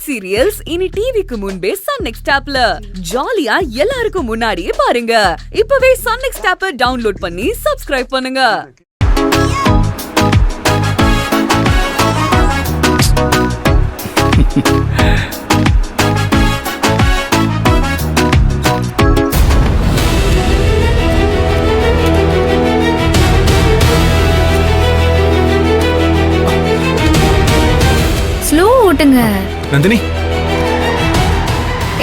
Web serials இனி டிவிக்கு முன்பே சன் நெக்ஸ்ட் ஆப்ல ஜாலியா எல்லாருக்கும் முன்னாடியே பாருங்க. இப்பவே சன் நெக்ஸ்ட் ஆப்பை டவுன்லோட் பண்ணி சப்ஸ்கிரைப் பண்ணுங்க. ஸ்லோ ஓட்டுங்க. நந்தினி,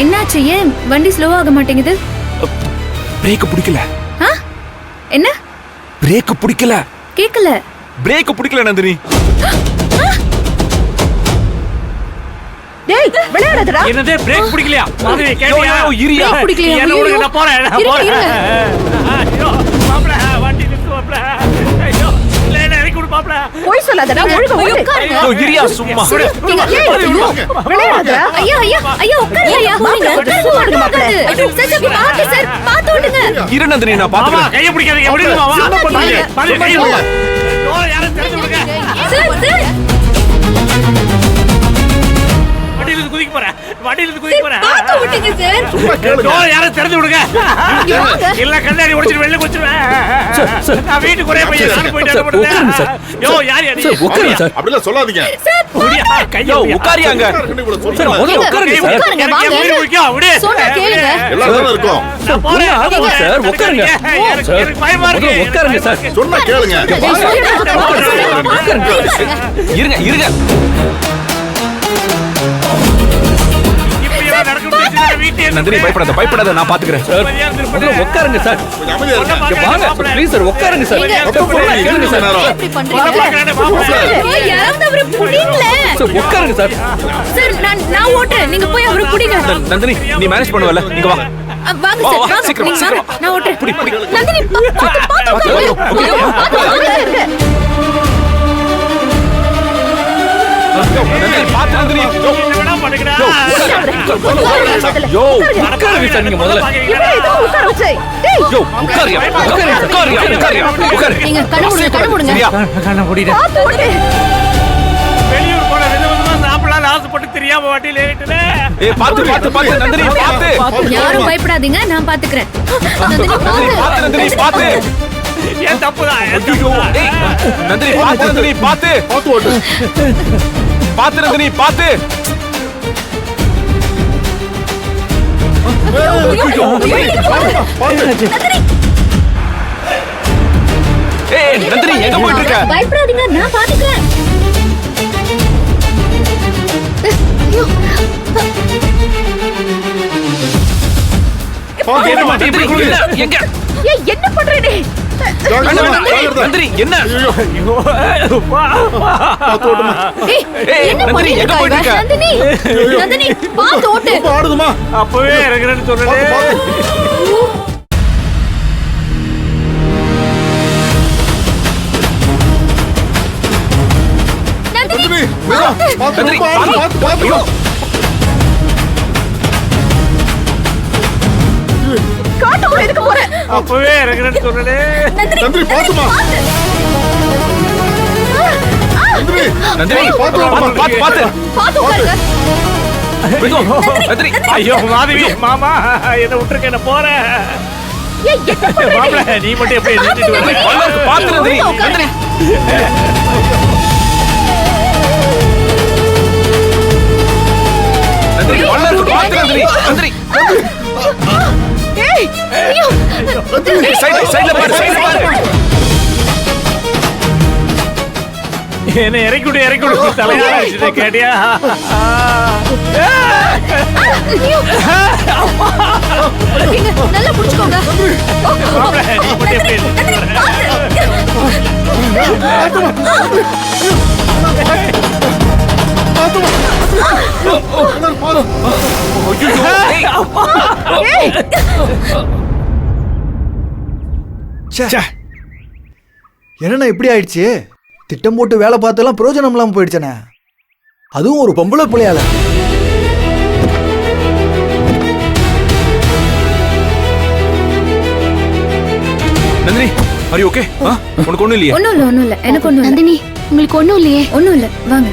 என்னாச்சு? ஏன் வண்டி ஸ்லோ ஆக மாட்டேங்குது? பிரேக் பிடிக்கல. என்ன பிரேக் பிடிக்கல? கேக்கல. பிரேக் பிடிக்கல நந்தினி. டேய் விளையாடுறடா. என்னது பிரேக் பிடிக்கலையா? மாதவி கேட்டியா? இரியா பிடிக்கலையா? என்ன ஓடுங்க, நான் போறேன். ஐயோ மாப்ள, வண்டி நிறுத்து மாப்ள. ஐயோ இல்ல இறக்கி விடு மாப்ள. போய் சொல்லாதடா, ஒழுங்கா ஓடு. ஐயோ இரியா சும்மா. விளையாடுறடா. ஐயா ஐயா ஐயா உட்காருங்க ஐயா. உட்காருங்க மாப்ள. சார் பாத்து சார் பாத்து ஓட்டுங்க. இரு நந்தினி, நான் மாமா பாத்துக்கிறேன். கைய பிடிக்காதீங்க. விடுங்க மாமா. என்ன பண்றீங்க? மாதவி கைய விடுங்க. டோர் யாரும் திறந்து விடுங்க. சார் சார் வண்டியில இருந்து குதிக்க போறேன். வண்டியில இருந்து குதிக்க போறேன். பாத்து ஓட்டுங்க சார். டோர் யாரும் திறந்து விடுங்க. இல்ல கண்ணாடி உடைச்சிட்டு வெளில குதிச்சிடுவேன். நான் வீட்டுக்கு ஒரே பையன். நான் போயிட்டு என்ன பண்றது? யோ யார் யார்? உட்காருங்க சார். அப்படிலாம் சொல்லாதீங்க. கையோ உட்காரியாங்க. சார் முதல்ல உட்காருங்க சார். எனக்கு உயிர் முக்கியம். விடு. சொன்னா கேளுங்க. எல்லாரும் இருக்கோம். நான் போறேன். சார் உட்காருங்க. எனக்கு பயமா இருக்கு. உட்காருங்க சார். சொன்னா கேளுங்க. இருங்க இருங்க. இப்படி எல்லாம் நடக்குது வீட்டே. நந்தினி பயப்படாத பயப்படாத, நான் பாத்துக்கிறேன் சார். முதல்ல உட்காருங்க சார். கொஞ்சம் அமைதியா இருங்க. இங்க வாங்க ப்ளீஸ் சார், உட்காருங்க சார். கேளுங்க சார். எப்படி பண்றீங்க? ஏய் யாராவது அவரை புடிங்களே. சார் உட்காருங்க சார். சார் நான் ஓட்டுறேன். நீங்க போய் அவரை புடிங்க. நந்தினி நீ மேனேஜ் பண்ணுவல, இங்க வா. வாங்க வா, சார் வா, வாங்க. சீக்கிரம், நீங்க சீக்கிரம். வாங்க. நான் ஓட்டுறேன். புடி, புடி. நந்தினி பாத்து நந்தினி பாத்து நந்தினி. என்னடா பண்ணுங்கடா? யோ உட்காருங்க சார். நீங்க முதல்ல உட்கார வச்சே. டேய் யோ உட்காருங்க உட்காருங்க. நீங்க கண்ணு மூடுங்க. சரியா? கண்ண மூடிடு. பாத்து ஓடு. வெளியூர் போன விதவிதமா சாப்பிடலாம் ஆசைப்பட்டு தெரியாம வண்டியில ஏறிட்டே. ஏய் பாத்து நந்தினி பாத்து. யாரும் பயப்படாதீங்க, நான் பாத்துக்கிறேன். நந்தினி நந்தினி பாத்து நந்தினி பாத்து. ஏன் தப்புதான். ஏய் நந்தினி பாத்து நந்தினி பாத்து. பாத்து ஓட்டு. பாத்து நந்தினி பாத்து. ஏய் நந்தினி எங்க போயிட்டு இருக்க? பயப்படாதீங்க, நான் பாத்துக்கிறேன். என்ன மாட்டி இப்படி குடுங்க? எங்க? ஏய் என்ன பண்ற நீ? நந்தினி என்ன? பாத்து ஓட்டுமா. ஏய் ஏய் என்ன நந்தினி எங்க பண்ணிட்டு போயிட்டு இருக்க? நந்தினி நந்தினி பாத்து ஓட்டு. ஆடுதுமா. அப்பவே இறங்குறேன்னு சொன்னேன். நந்தினி பாத்து நந்தினி, பாத்து பாத்து. ஐயோ. காட்டுக்குள்ள இருக்க போற. அப்பவே இறங்குறேன்னு சொன்னேன். நந்தினி பாத்துமா. நந்தினி நந்தினி பாத்து பாத்து. பாத்து உட்காருங்க. நந்தினி ஐயோ மாதவி மாமா என்ன விட்டுருக்க, என்ன போறேன். ஏய் என்ன பண்ற நீ? மாப்பிள நீ மட்டும் எப்படி நிறுத்திட்டு வர? வல்லருக்கு பாத்து நந்தினி. நந்தினி நந்தினி வல்லருக்கு பாத்து நந்தினி. நந்தினி ஏய் சைடுல பாரு. என்ன இறக்கி விடு தலையா வச்சுட்டு கேட்டியா? இங்க நல்லா புடிச்சுக்கோங்க. மாப்பிள நீ மட்டும் எப்படி நிறுத்திட்டு வர? என்னண்ணா இப்படி ஆயிடுச்சு? திட்டம் போட்டு வேலை பார்த்தெல்லாம் பிரயோஜனம் இல்லாம போயிடுச்சேண்ணே. அதுவும் ஒரு பொம்பளை பிள்ளையால. Nandini are you okay? உனக்கு ஒண்ணும் இல்லையே? ஒண்ணும் இல்ல எனக்கு ஒண்ணும் இல்ல. நந்தினி உங்களுக்கு ஒண்ணும் இல்லையே? ஒண்ணும் இல்ல, வாங்க.